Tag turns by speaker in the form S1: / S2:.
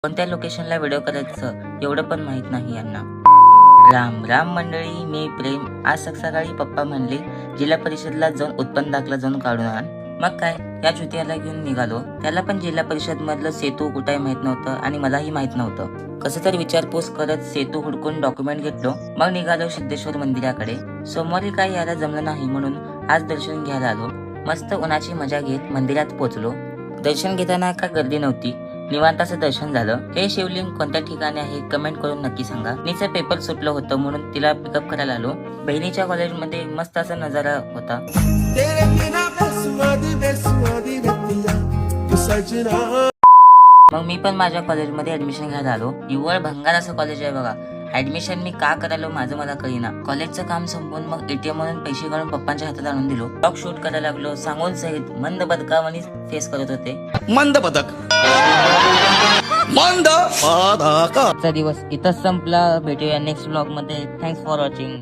S1: कोणत्या लोकेशनला व्हिडिओ करायचं एवढं पण माहित नाही यांना। राम राम मंडळी, मी प्रेम। आज सकाळी पप्पा म्हणले जिल्हा परिषदला जाऊन उत्पन्न दाखला जाऊन काढून आण। मग काय, या चुतियाला घेऊन निघालो। त्याला पण जिल्हा परिषद मधलं सेतू कुठे माहित नव्हतं आणि मलाही माहित नव्हतं। कसं तर विचारपूस करत सेतू हुडकून डॉक्युमेंट घेतलो, मग निघालो सिद्धेश्वर मंदिराकडे। सोमवारी काही यायला जमलं नाही म्हणून आज दर्शन घ्यायला आलो। मस्त उन्हाची मजा घेत मंदिरात पोहोचलो। दर्शन घेताना का गर्दी नव्हती, निवांत असं दर्शन झालं। हे शिवलिंग कोणत्या ठिकाणी आहे कमेंट करून नक्की सांगा। नीचं पेपर सुटलं होतं म्हणून तिला पिकअप करायला आलो। बहिणीच्या कॉलेजमध्ये मस्त असा नजारा होता। मग मी पण माझ्या कॉलेजमध्ये ऍडमिशन घ्यायला आलो। निव्वळ भंगार असं कॉलेज आहे बघा। ऍडमिशन मी का करायलो माझं मला कळीना। कॉलेजचं काम संपवून मग एटीएम मधून पैसे काढून पप्पांच्या हातात आणून दिलो। ब्लॉग शूट करायला लागलो। सांगून सहित मंद बदकावानी फेस करत होते।
S2: मंद बदक मंद
S1: आजचा दिवस इथंच संपला। भेटूया नेक्स्ट ब्लॉग मध्ये। Thanks for watching.